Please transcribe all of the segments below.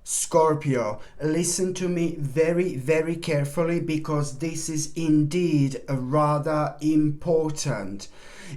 Scorpio, listen to me very, very carefully because this is indeed rather important.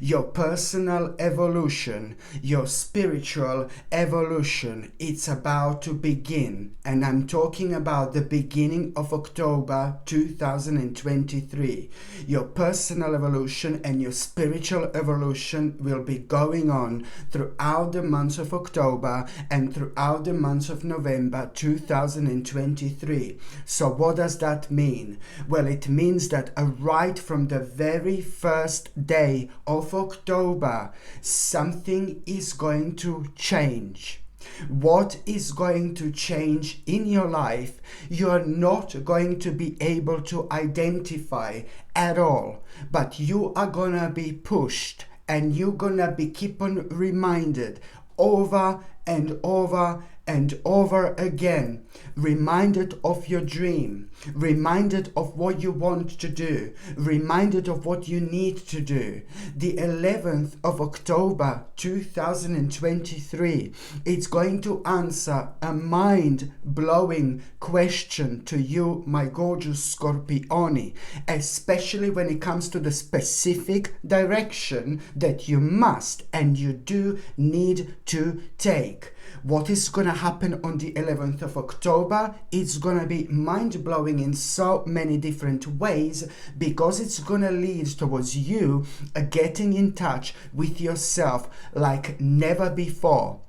Your personal evolution, your spiritual evolution, it's about to begin. And I'm talking about the beginning of October 2023. Your personal evolution and your spiritual evolution will be going on throughout the months of October and throughout the months of November 2023. So what does that mean? Well, it means that right from the very first day of October, something is going to change. What is going to change in your life, you are not going to be able to identify at all, but you are gonna be pushed and you're gonna be keep on reminded over and over and over again, reminded of your dream, reminded of what you want to do, reminded of what you need to do. The 11th of October 2023, it's going to answer a mind-blowing question to you, my gorgeous Scorpioni, especially when it comes to the specific direction that you must and you do need to take. What is going to happen on the 11th of October? It's going to be mind-blowing in so many different ways because it's going to lead towards you getting in touch with yourself like never before.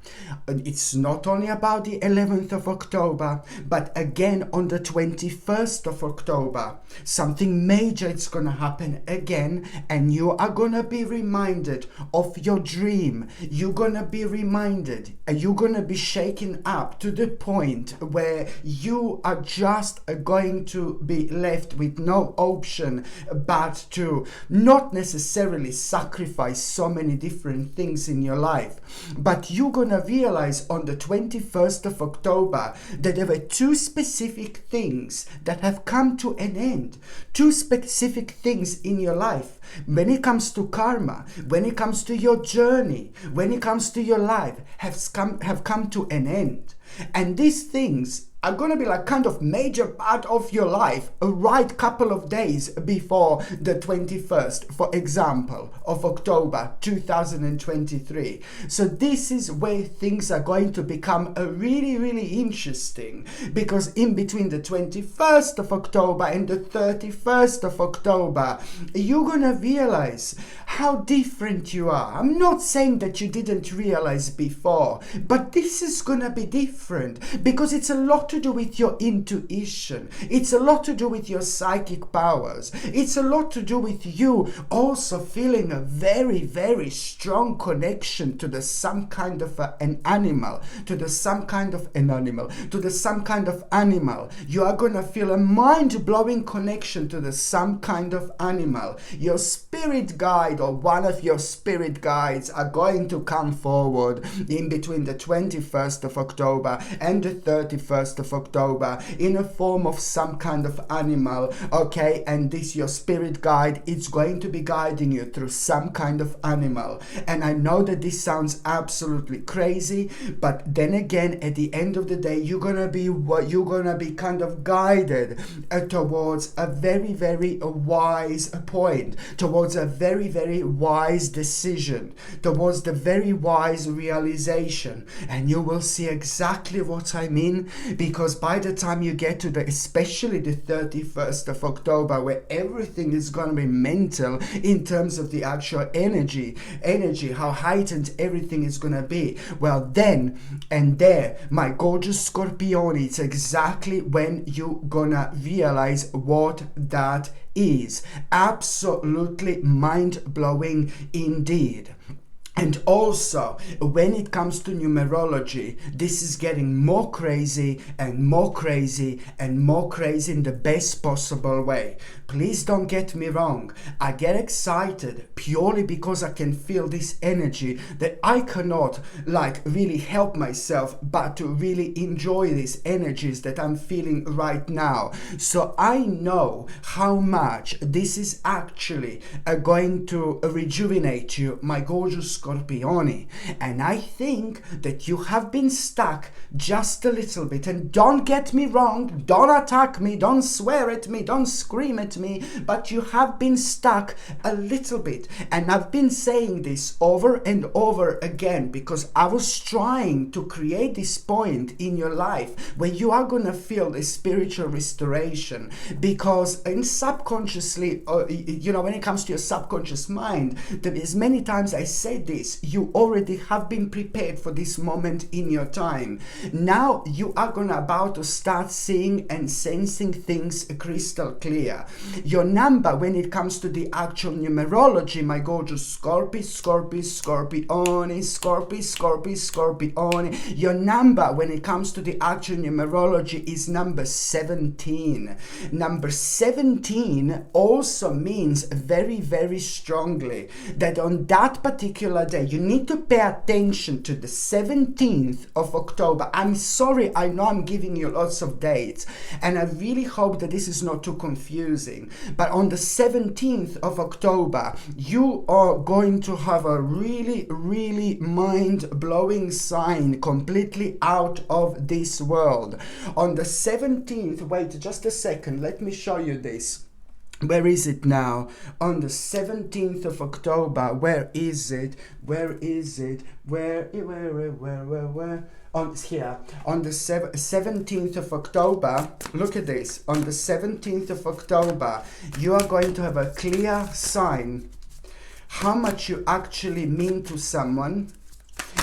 It's not only about the 11th of October, but again on the 21st of October, something major is going to happen again, and you are going to be reminded of your dream. You're going to be reminded, and you're going to be shaken up to the point where you are just going to be left with no option but to not necessarily sacrifice so many different things in your life, but you're going to realize on the 21st of October that there were two specific things that have come to an end, two specific things in your life. When it comes to karma, when it comes to your journey, when it comes to your life, have come to an end. And these things are going to be like kind of major part of your life a right couple of days before the 21st, for example, of October 2023. So this is where things are going to become really, really interesting, because in between the 21st of October and the 31st of October, you're going to realize how different you are. I'm not saying that you didn't realize before, but this is going to be different because it's a lot to do with your intuition. It's a lot to do with your psychic powers. It's a lot to do with you also feeling a very, very strong connection to the some kind of an animal, to the some kind of an animal, to the some kind of animal. You are going to feel a mind-blowing connection to the some kind of animal. Your spirit guide or one of your spirit guides are going to come forward in between the 21st of October and the 31st of October in a form of some kind of animal, okay? And this, your spirit guide, it's going to be guiding you through some kind of animal. And I know that this sounds absolutely crazy, but then again, at the end of the day, you're gonna be kind of guided towards a very, very wise point, towards a very, very wise decision, towards the very wise realization. And you will see exactly what I mean, because by the time you get to especially the 31st of October, where everything is going to be mental in terms of the actual energy, how heightened everything is going to be, well then and there, my gorgeous Scorpioni, it's exactly when you're gonna realize what that is. Absolutely mind-blowing indeed. And also, when it comes to numerology, this is getting more crazy and more crazy and more crazy in the best possible way. Please don't get me wrong. I get excited purely because I can feel this energy that I cannot really help myself but to really enjoy these energies that I'm feeling right now. So I know how much this is actually going to rejuvenate you, my gorgeous Scorpioni. And I think that you have been stuck just a little bit. And don't get me wrong, don't attack me, don't swear at me, don't scream at me, but you have been stuck a little bit. And I've been saying this over and over again because I was trying to create this point in your life where you are going to feel the spiritual restoration, because in subconsciously, when it comes to your subconscious mind, as many times I said this, you already have been prepared for this moment in your time. Now you are about to start seeing and sensing things crystal clear. Your number when it comes to the actual numerology, my gorgeous Scorpioni, your number when it comes to the actual numerology is number 17. Number 17 also means very, very strongly that on that particular day, you need to pay attention to the 17th of October. I'm sorry, I know I'm giving you lots of dates, and I really hope that this is not too confusing. But on the 17th of October, you are going to have a really, really mind-blowing sign completely out of this world. On the 17th, wait just a second, let me show you this. Where is it now? On the 17th of October, where is it? Where? On here. On the 17th of October, look at this. On the 17th of October, you are going to have a clear sign how much you actually mean to someone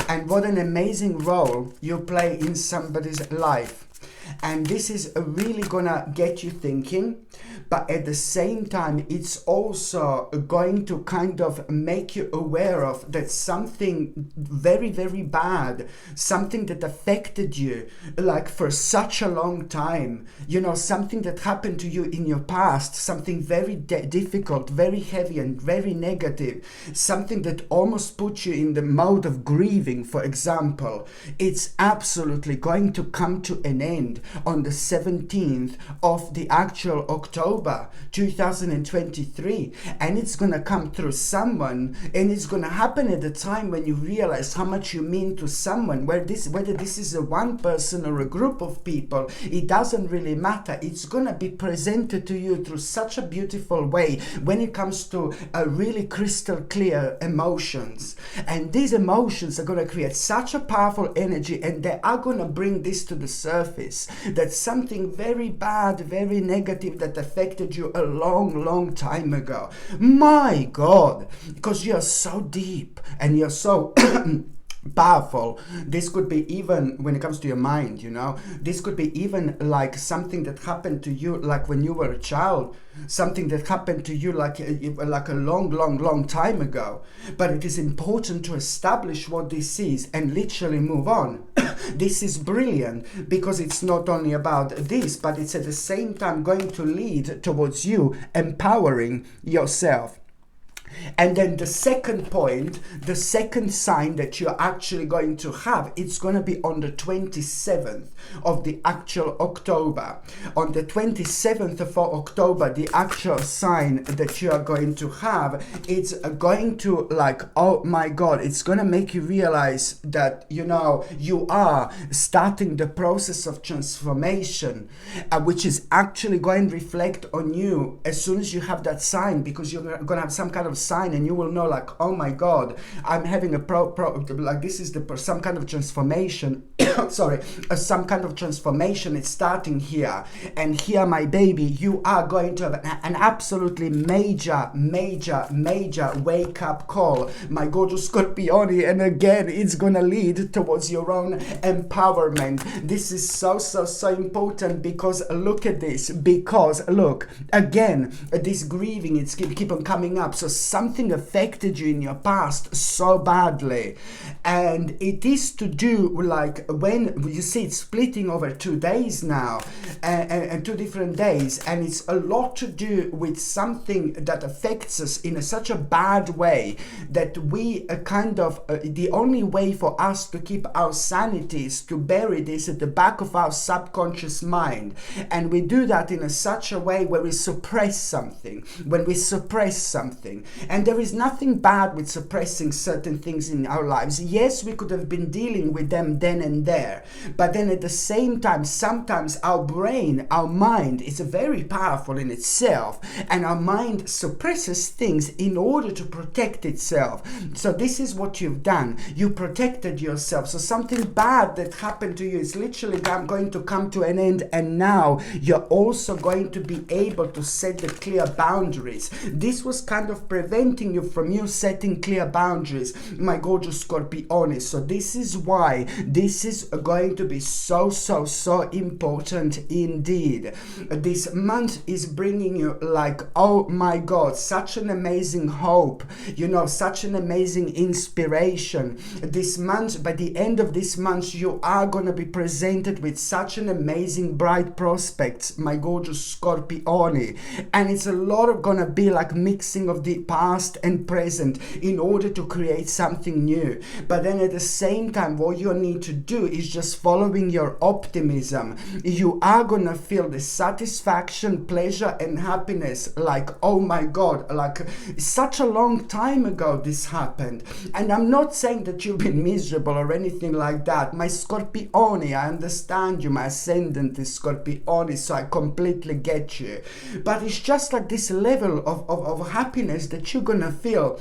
and what an amazing role you play in somebody's life. And this is really gonna get you thinking, but at the same time, it's also going to kind of make you aware of that something very, very bad, something that affected you like for such a long time, something that happened to you in your past, something very difficult, very heavy and very negative, something that almost put you in the mode of grieving, for example. It's absolutely going to come to an end on the 17th of the actual October 2023, and it's gonna come through someone, and it's gonna happen at the time when you realize how much you mean to someone, whether this is a one person or a group of people, it doesn't really matter. It's gonna be presented to you through such a beautiful way when it comes to a really crystal clear emotions, and these emotions are gonna create such a powerful energy, and they are gonna bring this to the surface, that something very bad, very negative that affected you a long, long time ago. My God, because you're so deep and you're so powerful. This could be even when it comes to your mind, this could be even like something that happened to you like when you were a child, something that happened to you like a long, long, long time ago. But it is important to establish what this is and literally move on. This is brilliant because it's not only about this, but it's at the same time going to lead towards you empowering yourself. And then the second point, the second sign that you're actually going to have, it's going to be on the 27th of the actual October. On the 27th of October, the actual sign that you are going to have, it's going to oh my God, it's going to make you realize that, you are starting the process of transformation, which is actually going to reflect on you as soon as you have that sign, because you're going to have some kind of sign, and you will know oh my God, I'm having a this is some kind of transformation. Sorry, some kind of transformation is starting here, and here, my baby, you are going to have an absolutely major wake up call, my gorgeous Scorpioni, and again, it's gonna lead towards your own empowerment. This is so important, because look at this, because look again, this grieving, it's keep on coming up. So something affected you in your past so badly, and it is to do when you see it's splitting over 2 days now, and 2 different days, and it's a lot to do with something that affects us in such a bad way that we the only way for us to keep our sanity is to bury this at the back of our subconscious mind, and we do that in such a way where we suppress something. When we suppress something, And there is nothing bad with suppressing certain things in our lives. Yes, we could have been dealing with them then and there, but then at the same time, sometimes our brain, our mind is very powerful in itself, and our mind suppresses things in order to protect itself. So this is what you've done. You protected yourself. So something bad that happened to you is literally going to come to an end, and now you're also going to be able to set the clear boundaries. This was kind of preventing you from you setting clear boundaries, my gorgeous Scorpione. So this is why this is going to be so important indeed. This month is bringing you, like, oh my God, such an amazing hope, you know, such an amazing inspiration. This month, by the end of this month, you are going to be presented with such an amazing bright prospects, my gorgeous Scorpione. And it's a lot of going to be like mixing of the past and present in order to create something new. But then at the same time, what you need to do is just following your optimism. You are going to feel the satisfaction, pleasure and happiness, like, oh my God, like such a long time ago this happened. And I'm not saying that you've been miserable or anything like that. My Scorpione, I understand you. My ascendant is Scorpione, so I completely get you. But it's just like this level of happiness that you're gonna feel.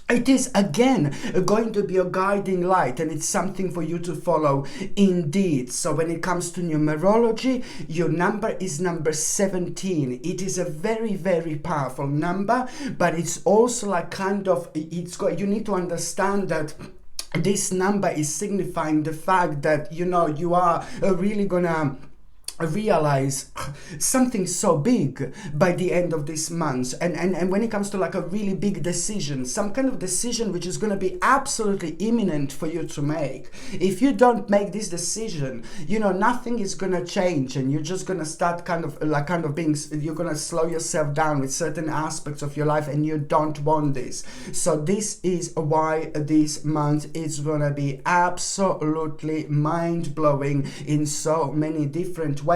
It is again going to be a guiding light, and it's something for you to follow indeed. So when it comes to numerology, your number is number 17. It is a very powerful number, but it's also like kind of, you need to understand that this number is signifying the fact that, you know, you are really gonna realize something so big by the end of this month. And when it comes to like a really big decision, some kind of decision which is going to be absolutely imminent for you to make. If you don't make this decision, you know, nothing is going to change, and you're just going to start kind of being, you're going to slow yourself down with certain aspects of your life, and you don't want this. So this is why this month is going to be absolutely mind-blowing in so many different ways.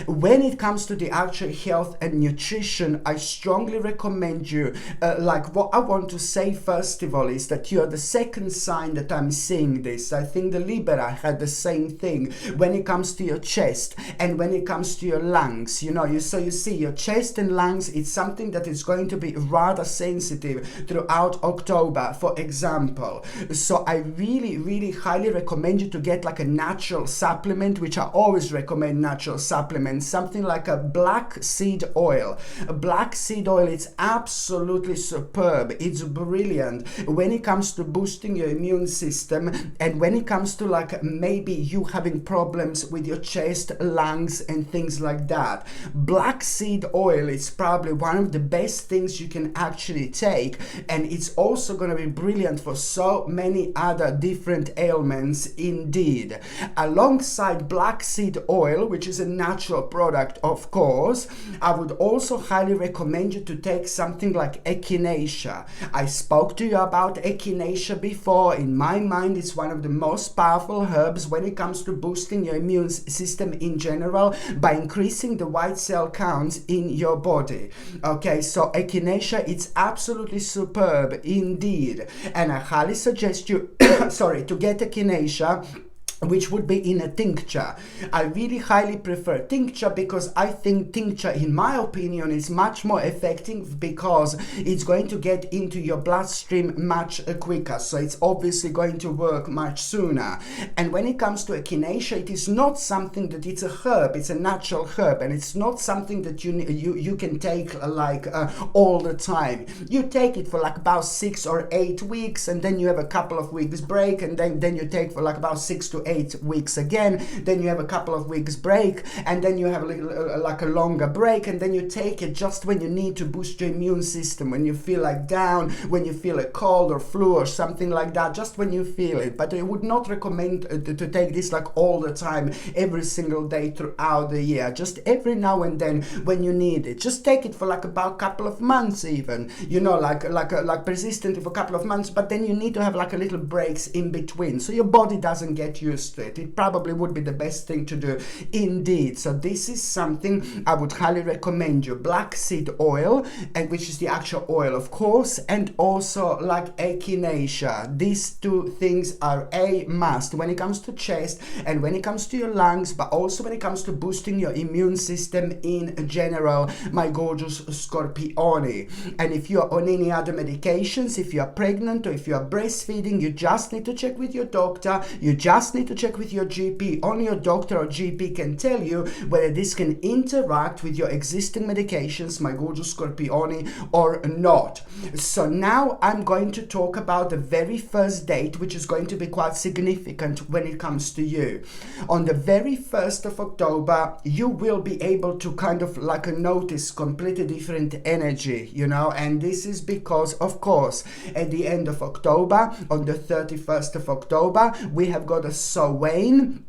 When it comes to the actual health and nutrition, I strongly recommend you, like what I want to say first of all is that you're the second sign that I'm seeing this. I think the Libra had the same thing when it comes to your chest and when it comes to your lungs. You know, so you see your chest and lungs, it's something that is going to be rather sensitive throughout October, for example. So I really highly recommend you to get like a natural supplement, which I always recommend natural supplements, something like a black seed oil. A black seed oil, it's absolutely superb. It's brilliant when it comes to boosting your immune system, and when it comes to like maybe you having problems with your chest, lungs and things like that. Black seed oil is probably one of the best things you can actually take, and it's also going to be brilliant for so many other different ailments indeed. Alongside black seed oil, which is a natural product, of course, I would also highly recommend you to take something like echinacea. I spoke to you about echinacea before. In my mind, it's one of the most powerful herbs when it comes to boosting your immune system in general by increasing the white cell counts in your body. Okay, so echinacea, it's absolutely superb indeed, and I highly suggest you to get echinacea, which would be in a tincture. I really highly prefer tincture because I think tincture, in my opinion, is much more effective because it's going to get into your bloodstream much quicker. So it's obviously going to work much sooner. And when it comes to echinacea, it is not something that it's a herb, it's a natural herb, and it's not something that you can take like all the time. You take it for like about 6 or 8 weeks, and then you have a couple of weeks break, and then you take for like about 6 to 8 weeks again, then you have a couple of weeks break, and then you have a longer break, and then you take it just when you need to boost your immune system, when you feel like down, when you feel a cold or flu or something like that, just when you feel it. But I would not recommend to take this like all the time, every single day throughout the year. Just every now and then when you need it. Just take it for like about a couple of months even, you know, like persistent for a couple of months, but then you need to have like a little breaks in between so your body doesn't get used used to it. It probably would be the best thing to do indeed. So this is something I would highly recommend you. Black seed oil, and which is the actual oil, of course, and also like echinacea. These two things are a must when it comes to chest and when it comes to your lungs, but also when it comes to boosting your immune system in general, my gorgeous Scorpioni. And if you're on any other medications, if you're pregnant or if you're breastfeeding, you just need to check with your doctor. You just need to check with your GP. Only your doctor or GP can tell you whether this can interact with your existing medications, my gorgeous Scorpioni, or not. So now I'm going to talk about the very first date, which is going to be quite significant when it comes to you. On the very 1st of October, you will be able to kind of like notice completely different energy, you know, and this is because, of course, at the end of October, on the 31st of October, we have got a Samhain,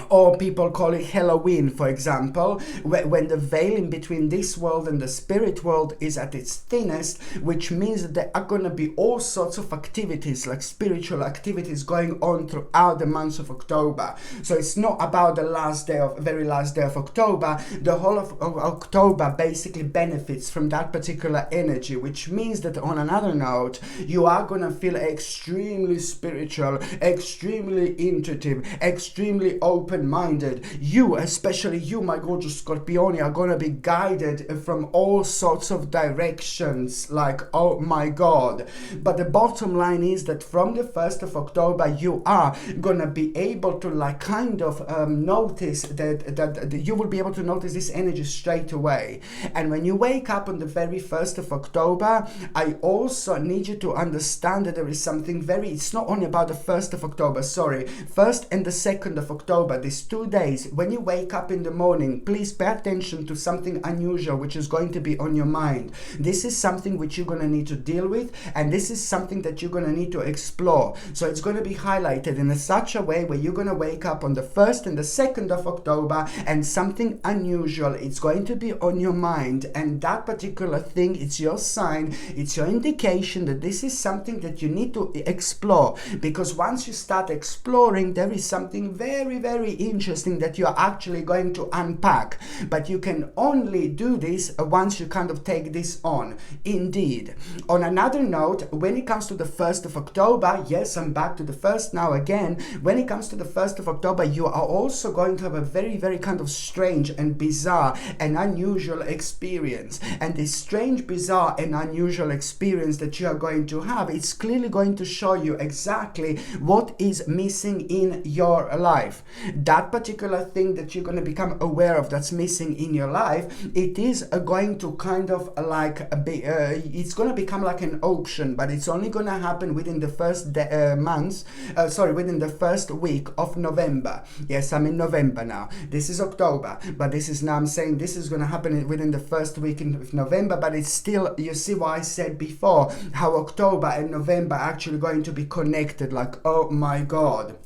or people call it Halloween, for example, when the veil in between this world and the spirit world is at its thinnest, which means that there are going to be all sorts of activities, like spiritual activities, going on throughout the month of October. So it's not about the very last day of October. The whole of October basically benefits from that particular energy, which means that on another note, you are going to feel extremely spiritual, extremely intuitive, extremely open-minded. You, especially you, my gorgeous Scorpioni, are going to be guided from all sorts of directions, like, oh my god. But the bottom line is that from the 1st of October, you are going to be able to like kind of notice that you will be able to notice this energy straight away. And when you wake up on the very 1st of October, I also need you to understand that there is something it's not only about the 1st of October, 1st and the 2nd of October, these 2 days, when you wake up in the morning, please pay attention to something unusual which is going to be on your mind. This is something which you're going to need to deal with, and this is something that you're going to need to explore. So it's going to be highlighted in such a way where you're going to wake up on the 1st and the 2nd of October, and something unusual, it's going to be on your mind, and that particular thing, it's your sign, it's your indication that this is something that you need to explore. Because once you start exploring, there is something very, very interesting that you are actually going to unpack. But you can only do this once you kind of take this on. Indeed. On another note, when it comes to the 1st of October, yes, I'm back to the 1st now again. When it comes to the 1st of October, you are also going to have a very, very kind of strange and bizarre and unusual experience. And this strange, bizarre and unusual experience that you are going to have, it's clearly going to show you exactly what is missing in your life. That particular thing that you're going to become aware of that's missing in your life, it is going to kind of like it's going to become like an auction, but it's only going to happen within the first within the first week of November. Yes, I'm in November now. This is October, but this is now I'm saying this is going to happen within the first week of November, but it's still, you see what I said before, how October and November are actually going to be connected, like, oh my god.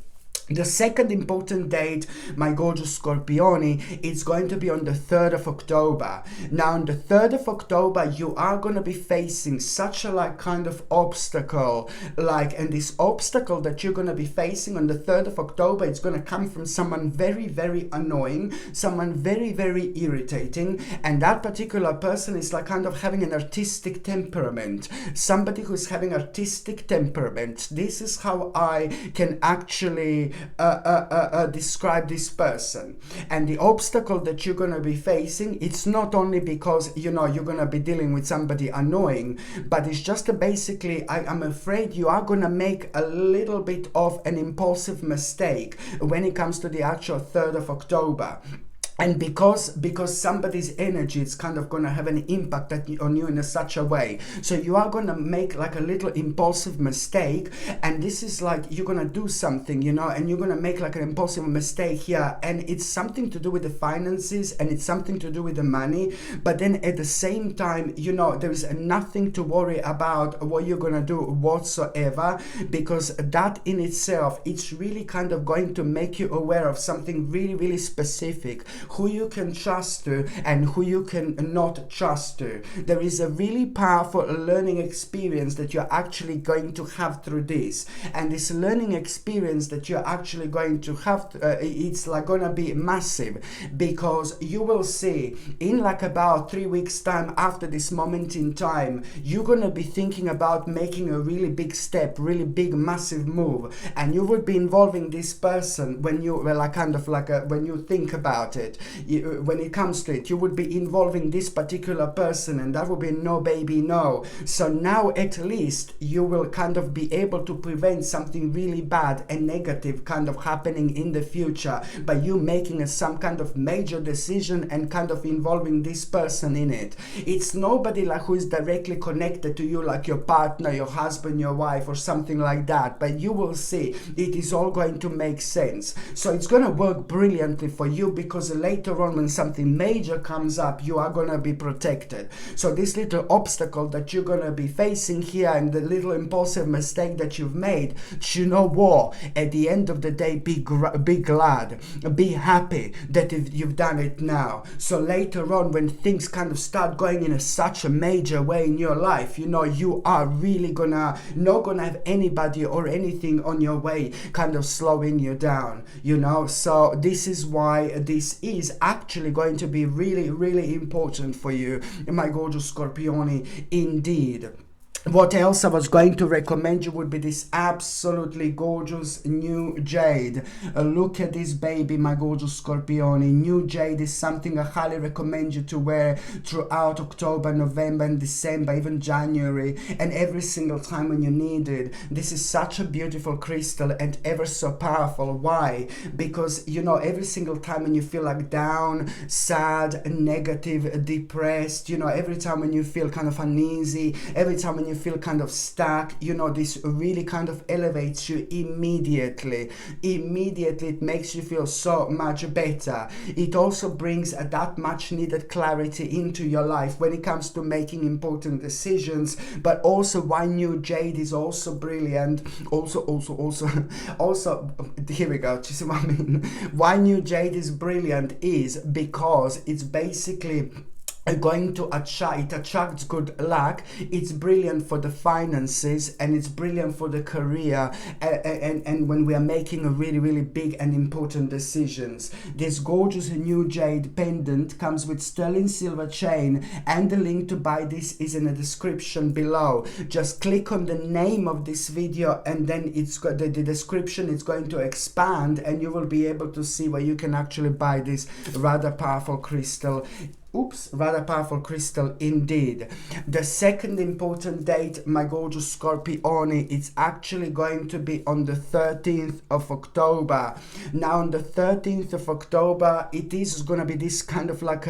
The second important date, my gorgeous Scorpioni, it's going to be on the 3rd of October. Now, on the 3rd of October, you are going to be facing such a like kind of obstacle, and this obstacle that you're going to be facing on the 3rd of October, it's going to come from someone very, very annoying, someone very, very irritating, and that particular person is like kind of having an artistic temperament. Somebody who's having artistic temperament. This is how I can actually describe this person. And the obstacle that you're going to be facing, it's not only because you're going to be dealing with somebody annoying, but it's just basically, I'm afraid you are going to make a little bit of an impulsive mistake when it comes to the actual 3rd of October. And because somebody's energy is kind of going to have an impact on you in such a way. So you are going to make like a little impulsive mistake. And this is like, you're going to do something, and you're going to make like an impulsive mistake here. And it's something to do with the finances, and it's something to do with the money. But then at the same time, there is nothing to worry about what you're going to do whatsoever. Because that in itself, it's really kind of going to make you aware of something really, really specific, who you can trust to and who you can not trust to. There is a really powerful learning experience that you're actually going to have through this, and this learning experience that you're actually going to have, it's like gonna be massive, because you will see in like about 3 weeks time after this moment in time, you're gonna be thinking about making a really big step, really big massive move, and you will be involving this person when you like kind of like when you think about it, when it comes to it, you would be involving this particular person, and that will be no baby no. So now at least you will kind of be able to prevent something really bad and negative kind of happening in the future by you making some kind of major decision and kind of involving this person in it. It's nobody like who is directly connected to you, like your partner, your husband, your wife, or something like that, but you will see it is all going to make sense. So it's going to work brilliantly for you, because later on when something major comes up, you are going to be protected. So this little obstacle that you're going to be facing here and the little impulsive mistake that you've made, you know what, at the end of the day, be glad, be happy that you've done it now. So later on when things kind of start going in such a major way in your life, you know, you are really not gonna have anybody or anything on your way kind of slowing you down, you know. So this is why this is actually going to be really, really important for you, my gorgeous Scorpione, indeed. What else I was going to recommend you would be this absolutely gorgeous new jade. Look at this baby, my gorgeous Scorpione. New jade is something I highly recommend you to wear throughout October, November and December, even January, and every single time when you need it. This is such a beautiful crystal and ever so powerful. Why? Because, you know, every single time when you feel like down, sad, negative, depressed, you know, every time when you feel kind of uneasy, every time when you feel kind of stuck, you know, this really kind of elevates you immediately. It makes you feel so much better. It also brings that much needed clarity into your life when it comes to making important decisions. But also why new jade is also brilliant, also here we go, do you see what I mean? Why new jade is brilliant is because it's basically going to attracts good luck. It's brilliant for the finances, and it's brilliant for the career, and when we are making a really, really big and important decisions. This gorgeous new jade pendant comes with sterling silver chain, and the link to buy this is in the description below. Just click on the name of this video, and then it's got the description is going to expand, and you will be able to see where you can actually buy this rather powerful crystal. Rather powerful crystal indeed. The second important date, my gorgeous Scorpione, it's actually going to be on the 13th of October. Now on the 13th of October, it is going to be this kind of like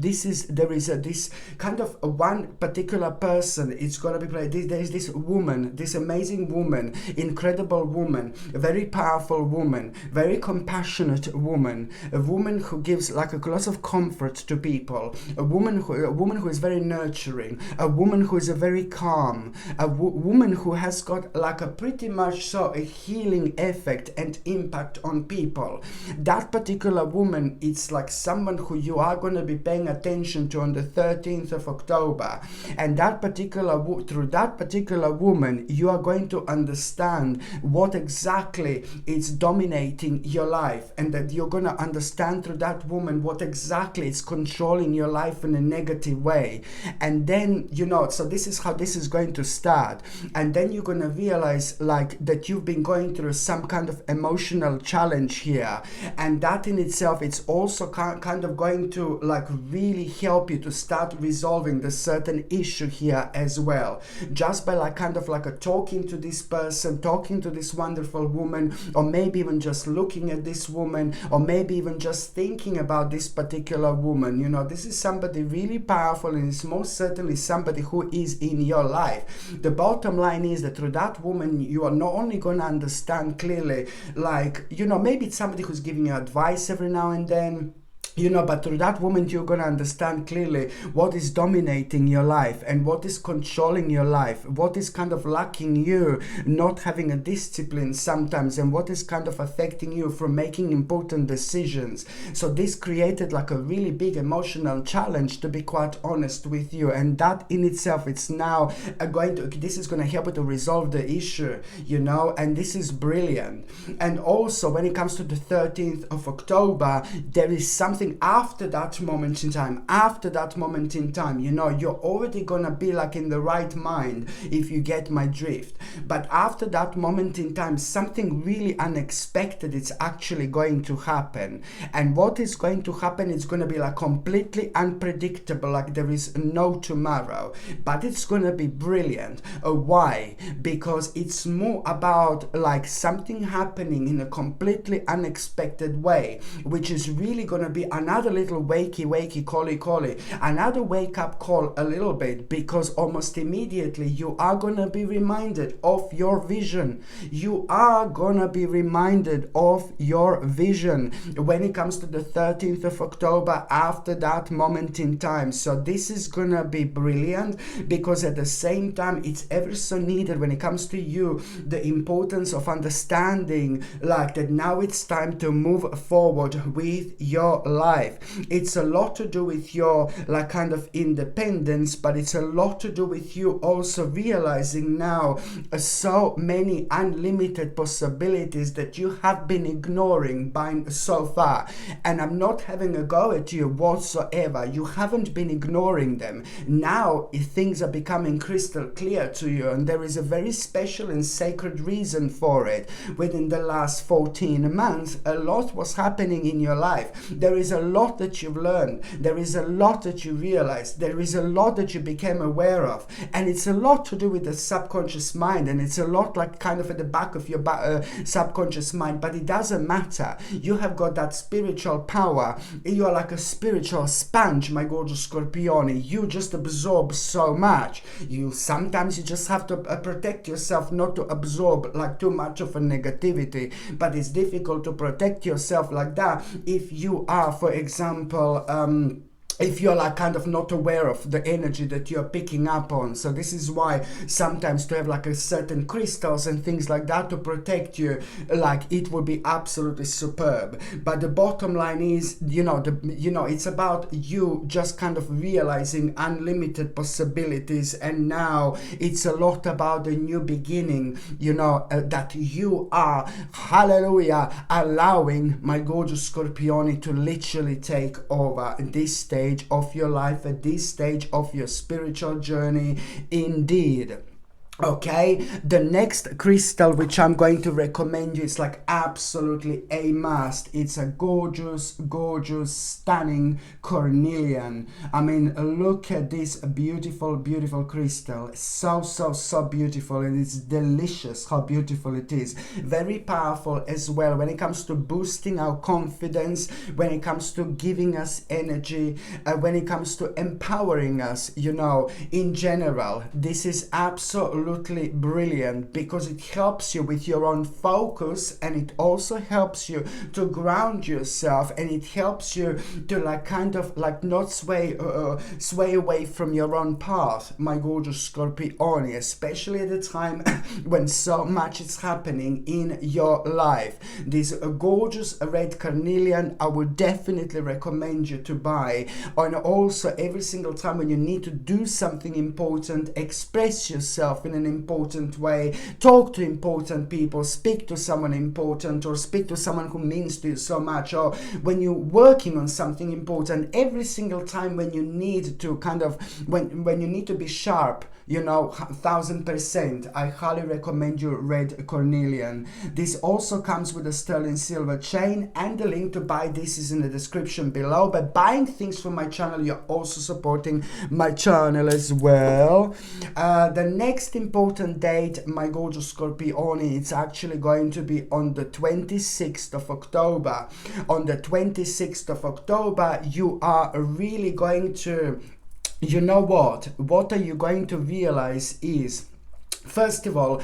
this kind of one particular person. It's going to be played. There is this woman, this amazing woman, incredible woman, very powerful woman, very compassionate woman, a woman who gives like a lot of comfort to people, a woman who is very nurturing, a woman who is very calm, a woman who has got like a pretty much so a healing effect and impact on people. That particular woman, it's like someone who you are going to be paying attention to on the 13th of October, and that particular through that particular woman, you are going to understand what exactly is dominating your life, and that you're going to understand through that woman what exactly is controlling your life in a negative way. And then, you know, so this is how this is going to start, and then you're going to realize like that you've been going through some kind of emotional challenge here, and that in itself, it's also kind of going to like really help you to start resolving the certain issue here as well, just by like kind of like talking to this person, talking to this wonderful woman, or maybe even just looking at this woman, or maybe even just thinking about this particular woman. You know, this is somebody really powerful, and it's most certainly somebody who is in your life. The bottom line is that through that woman, you are not only going to understand clearly, like, you know, maybe it's somebody who's giving you advice every now and then, But through that moment, you're going to understand clearly what is dominating your life and what is controlling your life, what is kind of lacking you, not having a discipline sometimes, and what is kind of affecting you from making important decisions. So this created like a really big emotional challenge, to be quite honest with you. And that in itself, it's now this is going to help you to resolve the issue, and this is brilliant. And also when it comes to the 13th of October, there is something after that moment in time, you're already gonna be like in the right mind, if you get my drift. But after that moment in time, something really unexpected is actually going to happen. And what is going to happen is going to be like completely unpredictable, like there is no tomorrow, but it's going to be brilliant. Why? Because it's more about like something happening in a completely unexpected way, which is really going to be another little wakey cally, another wake up call a little bit, because almost immediately you are going to be reminded of your vision. You are going to be reminded of your vision when it comes to the 13th of October, after that moment in time. So this is going to be brilliant, because at the same time it's ever so needed when it comes to you, the importance of understanding like that now it's time to move forward with your life. It's a lot to do with your like kind of independence, but it's a lot to do with you also realizing now so many unlimited possibilities that you have been ignoring by so far. And I'm not having a go at you whatsoever. You haven't been ignoring them. Now things are becoming crystal clear to you, and there is a very special and sacred reason for it. Within the last 14 months, a lot was happening in your life. There is a lot that you've learned. There is a lot that you realized. There is a lot that you became aware of. And it's a lot to do with the subconscious mind. And it's a lot like kind of at the back of your subconscious mind. But it doesn't matter. You have got that spiritual power. You are like a spiritual sponge, my gorgeous Scorpione. You just absorb so much. Sometimes you just have to protect yourself not to absorb like too much of a negativity. But it's difficult to protect yourself like that if you are, for example, if you're like kind of not aware of the energy that you're picking up on. So this is why sometimes to have like a certain crystals and things like that to protect you, like it would be absolutely superb. But the bottom line is, it's about you just kind of realizing unlimited possibilities. And now it's a lot about the new beginning, that you are, hallelujah, allowing my gorgeous Scorpione to literally take over this stage of your life, at this stage of your spiritual journey, indeed. Okay, the next crystal which I'm going to recommend you is like absolutely a must. It's a gorgeous, stunning Carnelian. I mean, look at this beautiful crystal. So beautiful, and it's delicious how beautiful it is. Very powerful as well when it comes to boosting our confidence, when it comes to giving us energy, when it comes to empowering us, in general. This is absolutely brilliant because it helps you with your own focus, and it also helps you to ground yourself, and it helps you to like kind of like not sway away from your own path, my gorgeous Scorpione, especially at the time when so much is happening in your life. This gorgeous red Carnelian I would definitely recommend you to buy. And also every single time when you need to do something important, express yourself in an important way, talk to important people, speak to someone important, or speak to someone who means to you so much, or when you're working on something important, every single time when you need to kind of when you need to be sharp, 1000%, I highly recommend you red Carnelian. This also comes with a sterling silver chain, and the link to buy this is in the description below. By buying things from my channel, you're also supporting my channel as well. The next important date, my gorgeous Scorpione, it's actually going to be on the 26th of October. On the 26th of October, you are really going to, what are you going to realize is First of all,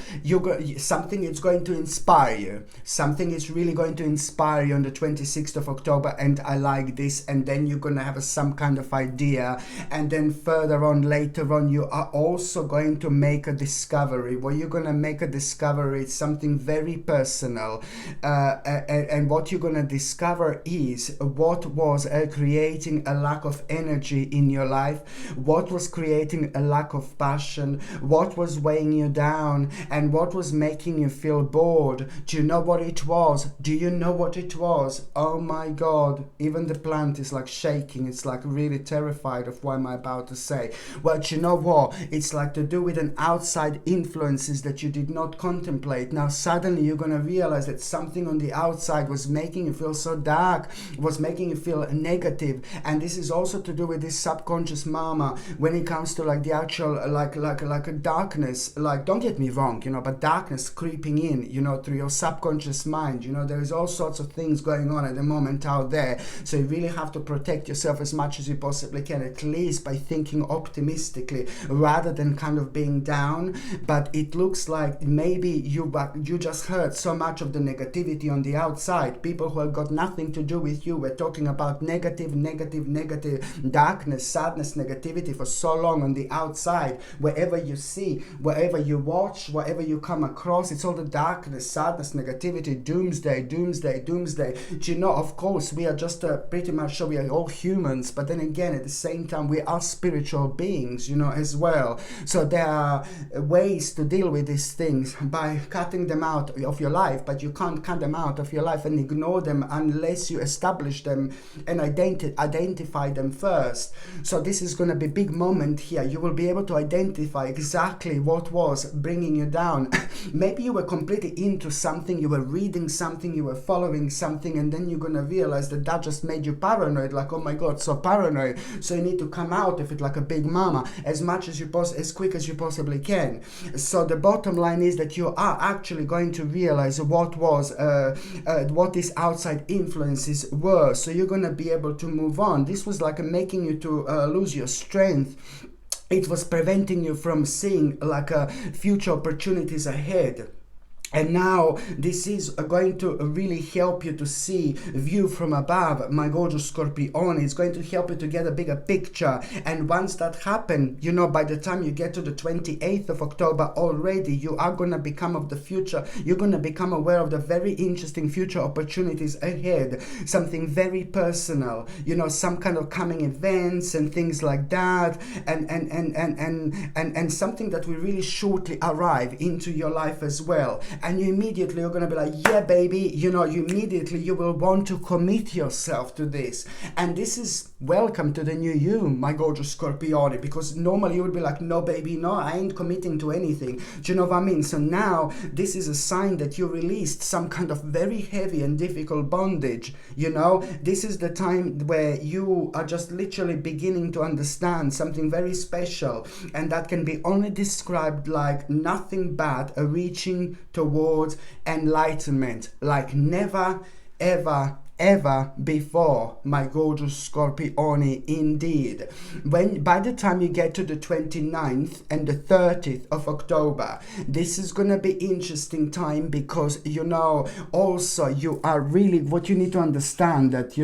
something is going to inspire you. Something is really going to inspire you on the 26th of October, and I like this. And then you're going to have some kind of idea. And then further on, later on, you are also going to make a discovery. Well, you're going to make a discovery, it's something very personal. And what you're going to discover is what was creating a lack of energy in your life, what was creating a lack of passion, what was weighing you down, and what was making you feel bored. Do you know what it was? Do you know what it was? Oh my God, even the plant is like shaking. It's like really terrified of what I'm about to say. Well, do you know what? It's like to do with an outside influences that you did not contemplate. Now suddenly you're going to realize that something on the outside was making you feel so dark, was making you feel negative. And this is also to do with this subconscious mama when it comes to like the actual like a darkness. Like, don't get me wrong, but darkness creeping in, through your subconscious mind. There is all sorts of things going on at the moment out there. So you really have to protect yourself as much as you possibly can, at least by thinking optimistically rather than kind of being down. But it looks like maybe you just heard so much of the negativity on the outside. People who have got nothing to do with you were talking about negative, darkness, sadness, negativity for so long on the outside. Wherever you see, wherever you watch, whatever you come across, it's all the darkness, sadness, negativity, doomsday. Do you know, of course, we are just pretty much sure we are all humans, but then again, at the same time, we are spiritual beings, as well. So there are ways to deal with these things by cutting them out of your life, but you can't cut them out of your life and ignore them unless you establish them and identify them first. So this is going to be a big moment here. You will be able to identify exactly what was bringing you down. Maybe you were completely into something, you were reading something, you were following something, and then you're going to realize that just made you paranoid, like, oh my God, so paranoid. So you need to come out of it like a big mama as quick as you possibly can. So the bottom line is that you are actually going to realize what these outside influences were. So you're going to be able to move on. This was like making you to lose your strength. It was preventing you from seeing like future opportunities ahead. And now this is going to really help you to see view from above, my gorgeous Scorpione. It's going to help you to get a bigger picture. And once that happens, by the time you get to the 28th of October already, you are going to become of the future. You're going to become aware of the very interesting future opportunities ahead. Something very personal, some kind of coming events and things like that. And something that will really shortly arrive into your life as well. And you immediately are going to be like, yeah, baby, you immediately you will want to commit yourself to this. And this is welcome to the new you, my gorgeous Scorpione, because normally you would be like, no, baby, no, I ain't committing to anything. Do you know what I mean? So now this is a sign that you released some kind of very heavy and difficult bondage. This is the time where you are just literally beginning to understand something very special. And that can be only described like nothing but a reaching towards enlightenment, like never, ever before, my gorgeous Scorpione, indeed. By the time you get to the 29th and the 30th of October, this is gonna be interesting time, because also you are really, what you need to understand that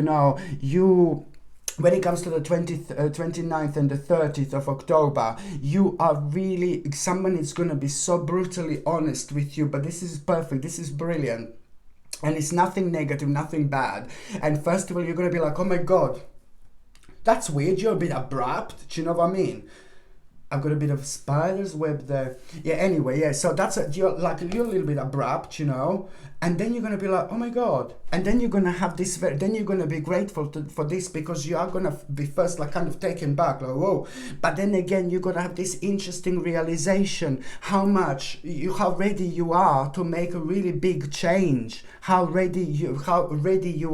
when it comes to the 29th and the 30th of October, you are really, someone is going to be so brutally honest with you, but this is perfect, this is brilliant. And it's nothing negative, nothing bad. And first of all, you're going to be like, oh my God, that's weird, you're a bit abrupt, do you know what I mean? I've got a bit of spider's web there. Yeah, anyway, yeah, so you're a little bit abrupt, and then you're going to be like, oh my God. And then you're going to have this, then you're going to be grateful for this, because you are going to be first like kind of taken back, like, whoa. But then again, you're going to have this interesting realization, how ready you are to make a really big change, how ready you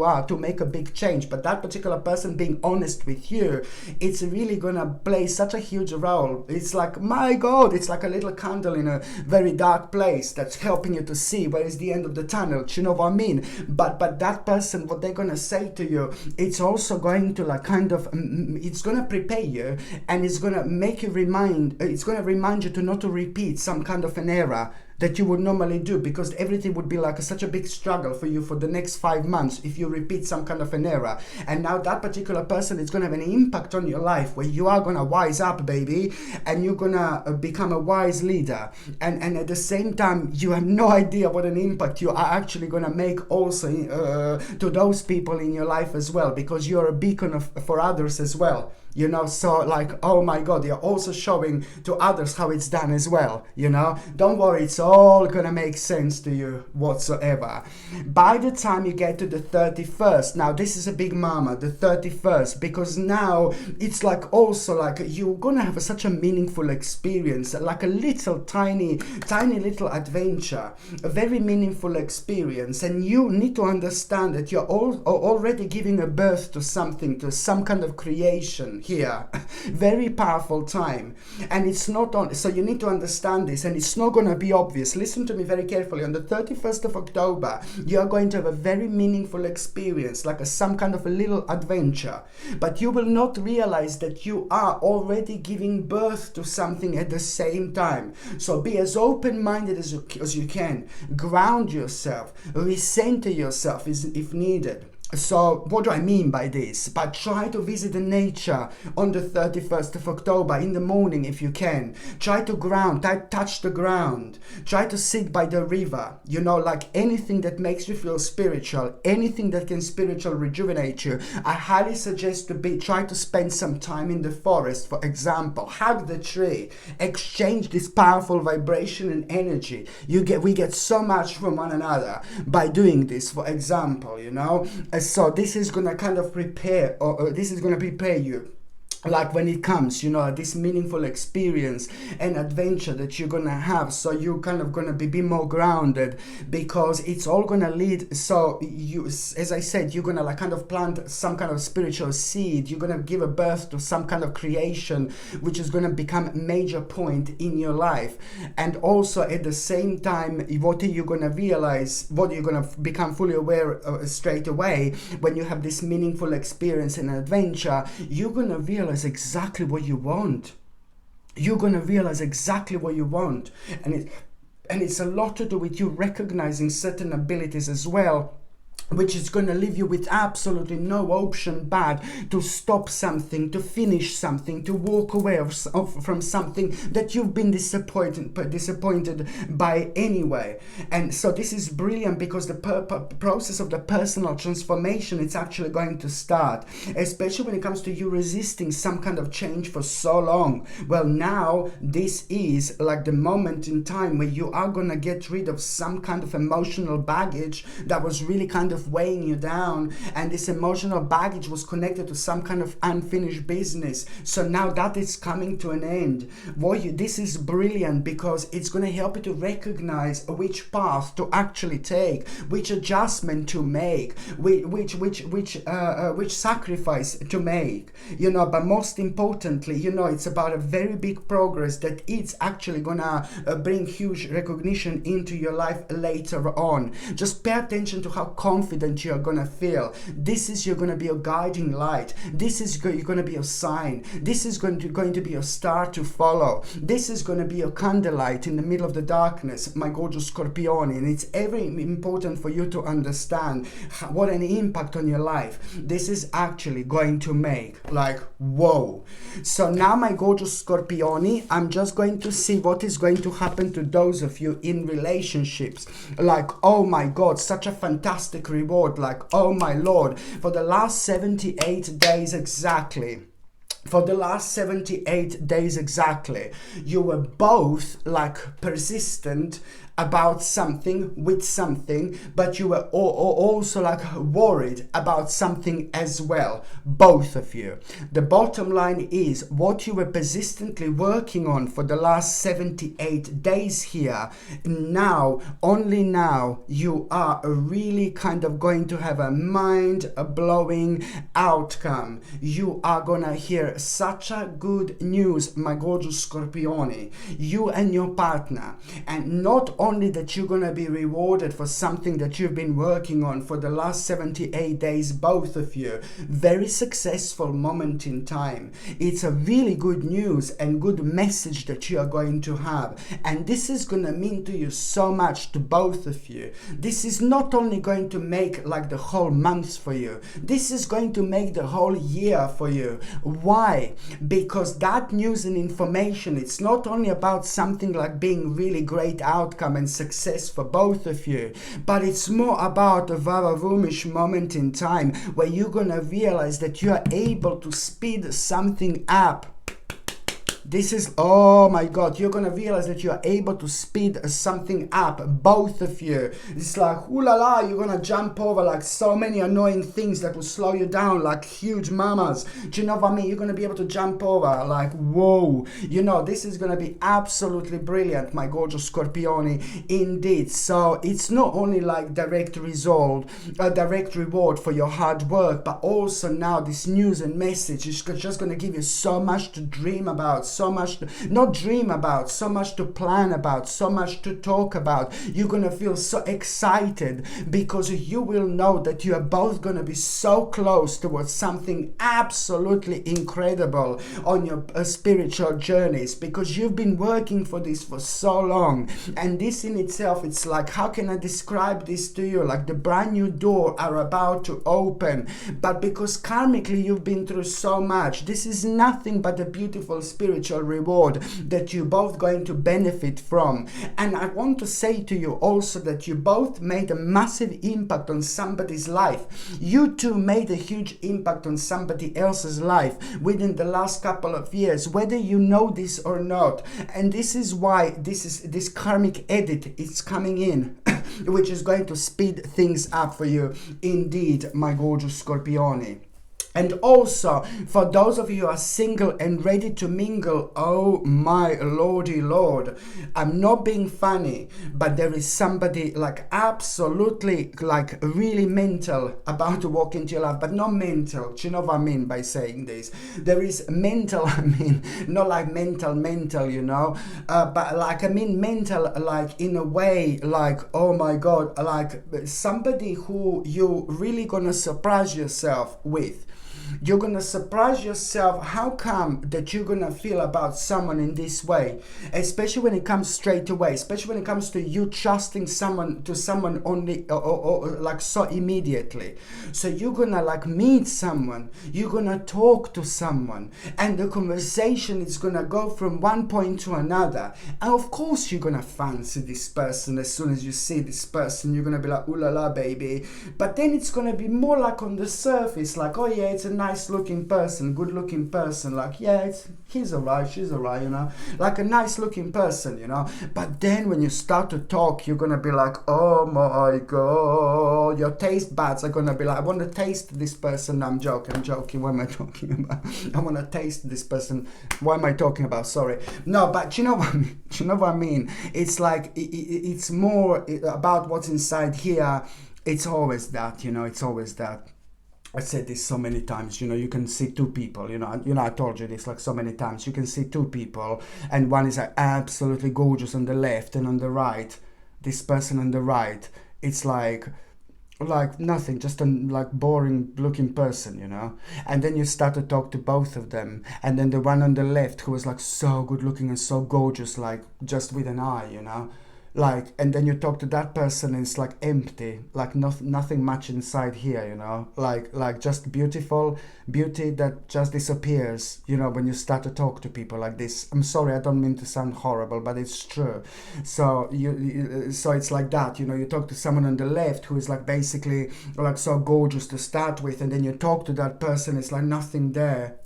are to make a big change. But that particular person being honest with you, it's really going to play such a huge role, candle. It's like, my God, it's like a little candle in a very dark place that's helping you to see where is the end of the tunnel. Do you know what I mean? But that person, what they're gonna say to you, it's also going to like kind of, it's gonna prepare you, and it's gonna make you it's gonna remind you to not to repeat some kind of an error that you would normally do, because everything would be like such a big struggle for you for the next 5 months if you repeat some kind of an error. And now that particular person is going to have an impact on your life where you are going to wise up, baby, and you're going to become a wise leader. And at the same time, you have no idea what an impact you are actually going to make also to those people in your life as well, because you're a beacon for others as well. You know, so like, oh my God, you're also showing to others how it's done as well. You know, don't worry, it's all gonna make sense to you whatsoever. By the time you get to the 31st, now this is a big mama, the 31st, because now it's like also like you're gonna have such a meaningful experience, like a little tiny little adventure, a very meaningful experience. And you need to understand that you're already giving a birth to something, to some kind of creation here. Very powerful time. And it's not on, so you need to understand this, and it's not going to be obvious. Listen to me very carefully. On the 31st of October, you're going to have a very meaningful experience, like some kind of a little adventure. But you will not realize that you are already giving birth to something at the same time. So be as open-minded as you can. Ground yourself. Recenter yourself if needed. So what do I mean by this? But try to visit the nature on the 31st of October in the morning if you can. Try to touch the ground. Try to sit by the river. You know, like anything that makes you feel spiritual, anything that can spiritually rejuvenate you. I highly suggest try to spend some time in the forest, for example. Hug the tree. Exchange this powerful vibration and energy. We get so much from one another by doing this, for example, you know. So this is gonna kind of prepare, or this is gonna prepare you, like when it comes, you know, this meaningful experience and adventure that you're gonna have. So you're kind of gonna be more grounded, because it's all gonna lead. So you, as I said, you're gonna like kind of plant some kind of spiritual seed. You're gonna give a birth to some kind of creation, which is gonna become a major point in your life. And also at the same time, what you're gonna realize, what you're gonna become fully aware straight away when you have this meaningful experience and adventure, you're gonna realize exactly what you want. You're gonna realize exactly what you want, and it's a lot to do with you recognizing certain abilities as well, which is going to leave you with absolutely no option but to stop something, to finish something, to walk away from something that you've been disappointed by anyway. And so this is brilliant, because the process of the personal transformation, it's actually going to start, especially when it comes to you resisting some kind of change for so long. Well, now this is like the moment in time where you are going to get rid of some kind of emotional baggage that was really kind of weighing you down, and this emotional baggage was connected to some kind of unfinished business. So now that is coming to an end. This is brilliant, because it's going to help you to recognize which path to actually take, which adjustment to make, which sacrifice to make, you know. But most importantly, you know, it's about a very big progress that it's actually gonna bring huge recognition into your life later on. Just pay attention to how confident you're gonna feel. You're gonna be a guiding light. You're gonna be a sign. This is going to be a star to follow. This is gonna be a candlelight in the middle of the darkness, my gorgeous Scorpione. And it's very important for you to understand what an impact on your life this is actually going to make. Like, whoa. So now, my gorgeous Scorpione, I'm just going to see what is going to happen to those of you in relationships. Like, oh my God, such a fantastic reward. Like, oh my Lord, for the last 78 days exactly. For the last 78 days exactly, you were both like persistent about something with something, but you were also like worried about something as well, both of you. The bottom line is what you were persistently working on for the last 78 days here, now, only now, you are really kind of going to have a mind-blowing outcome. You are gonna hear such a good news, my gorgeous Scorpione, you and your partner. And not only that you're gonna be rewarded for something that you've been working on for the last 78 days, both of you. Very successful moment in time. It's a really good news and good message that you are going to have. And this is gonna mean to you so much, to both of you. This is not only going to make like the whole month for you. This is going to make the whole year for you. Why? Because that news and information, it's not only about something like being really great outcome and success for both of you, but it's more about a vavavumish moment in time where you're gonna realize that you are able to speed something up. This is, oh my God, you're gonna realize that you're able to speed something up, both of you. It's like, ooh la la, you're gonna jump over like so many annoying things that will slow you down, like huge mamas. Do you know what I mean? You're gonna be able to jump over, like, whoa. You know, this is gonna be absolutely brilliant, my gorgeous Scorpione, indeed. So it's not only like direct result, a direct reward for your hard work, but also now this news and message is just gonna give you so much to dream about, so much to, not dream about, so much to plan about, so much to talk about. You're gonna feel so excited because you will know that you are both gonna be so close towards something absolutely incredible on your spiritual journeys, because you've been working for this for so long. And this in itself, it's like, how can I describe this to you? Like the brand new door are about to open, but because karmically you've been through so much, this is nothing but a beautiful spiritual reward that you're both going to benefit from. And I want to say to you also that you both made a massive impact on somebody's life. You two made a huge impact on somebody else's life within the last couple of years, whether you know this or not. And this is why this karmic edit is coming in which is going to speed things up for you indeed, my gorgeous Scorpione. And also, for those of you who are single and ready to mingle, oh my lordy lord, I'm not being funny, but there is somebody like absolutely like really mental about to walk into your life, but not mental. Do you know what I mean by saying this? There is mental, I mean, not like mental, you know, but like, I mean mental, like in a way, like, oh my God, like somebody who you really gonna surprise yourself with. You're gonna surprise yourself how come that you're gonna feel about someone in this way, especially when it comes straight away, especially when it comes to you trusting someone only or like so immediately. So you're gonna like meet someone, you're gonna talk to someone, and the conversation is gonna go from one point to another. And of course you're gonna fancy this person. As soon as you see this person, you're gonna be like, ooh la la baby. But then it's gonna be more like on the surface, like, oh yeah, it's a nice looking person, good looking person, like, yeah, he's alright, she's alright, you know, like a nice looking person, you know. But then when you start to talk, you're gonna be like, oh my God, your taste buds are gonna be like, I want to taste this person. No, I'm joking, what am I talking about? I want to taste this person. What am I talking about? Sorry. No, but you know what I mean? You know what I mean? It's like, it's more about what's inside here. It's always that, you know, it's always that. I said this so many times, you know, you can see two people, you know, I told you this like so many times. You can see two people, and one is like absolutely gorgeous on the left, and on the right, this person on the right, it's like nothing, just a like boring looking person, you know. And then you start to talk to both of them, and then the one on the left who was like so good looking and so gorgeous, like just with an eye, you know. Like, and then you talk to that person and it's like empty, like nothing much inside here, you know, like just beauty that just disappears, you know, when you start to talk to people like this. I'm sorry, I don't mean to sound horrible, but it's true. So so it's like that, you know, you talk to someone on the left who is like basically like so gorgeous to start with, and then you talk to that person, it's like nothing there,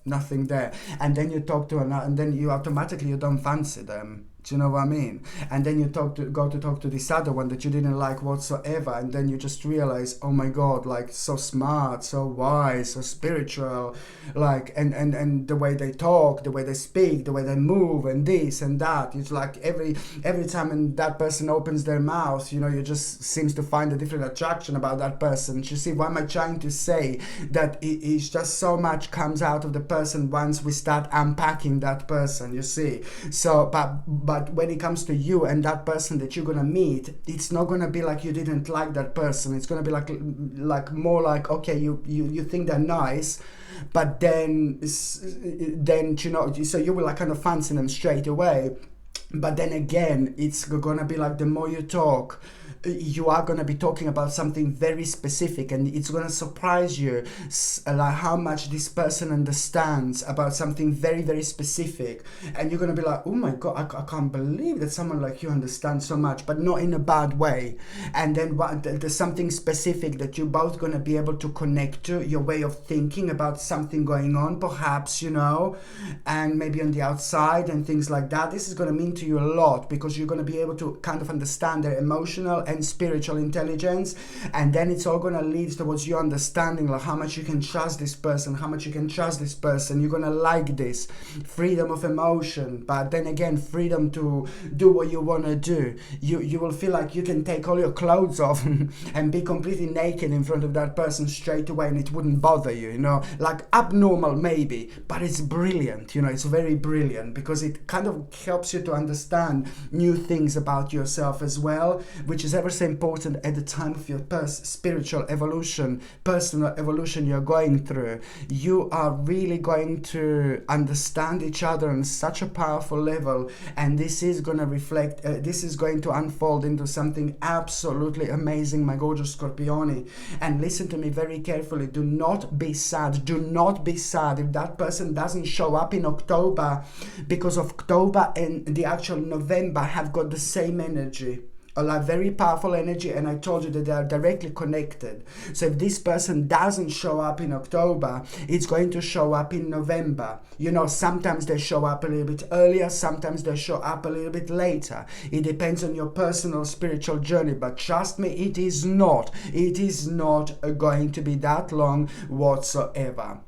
and then you talk to another, and then you automatically, you don't fancy them. Do you know what I mean? And then you go to talk to this other one that you didn't like whatsoever, and then you just realize, oh my God, like so smart, so wise, so spiritual, like and the way they talk, the way they speak, the way they move, and this and that. It's like every time when that person opens their mouth, you know, you just seems to find a different attraction about that person. You see, what am I trying to say? That it's just so much comes out of the person once we start unpacking that person. You see, so but when it comes to you and that person that you're gonna meet, it's not gonna be like you didn't like that person. It's gonna be like more like, okay, you think they're nice, but then you know, so you will like kind of fancy them straight away. But then again, it's gonna be like the more you talk, you are going to be talking about something very specific, and it's going to surprise you like how much this person understands about something very, very specific, and you're going to be like, oh my God, I can't believe that someone like you understands so much, but not in a bad way. And then there's something specific that you're both going to be able to connect to, your way of thinking about something going on, perhaps, you know, and maybe on the outside and things like that. This is going to mean to you a lot, because you're going to be able to kind of understand their emotional and spiritual intelligence, and then it's all going to lead towards you understanding like how much you can trust this person, how much you can trust this person. You're going to like this freedom of emotion, but then again, freedom to do what you want to do. You will feel like you can take all your clothes off and be completely naked in front of that person straight away, and it wouldn't bother you, you know, like abnormal maybe, but it's brilliant, you know, it's very brilliant, because it kind of helps you to understand new things about yourself as well, which is ever so important at the time of your spiritual evolution, personal evolution you're going through. You are really going to understand each other on such a powerful level, and this is going to reflect, this is going to unfold into something absolutely amazing, my gorgeous Scorpioni. And listen to me very carefully, do not be sad, do not be sad if that person doesn't show up in October, because October and the actual November have got the same energy, a like very powerful energy, and I told you that they are directly connected. So if this person doesn't show up in October, it's going to show up in November. You know, sometimes they show up a little bit earlier, sometimes they show up a little bit later. It depends on your personal spiritual journey, but trust me, it is not going to be that long whatsoever.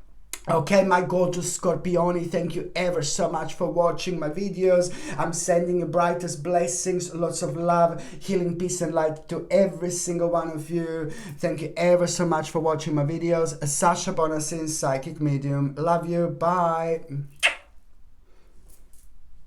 Okay, my gorgeous Scorpioni, thank you ever so much for watching my videos. I'm sending you brightest blessings, lots of love, healing, peace and light to every single one of you. Thank you ever so much for watching my videos. Sasha Bonasin, Psychic Medium. Love you. Bye.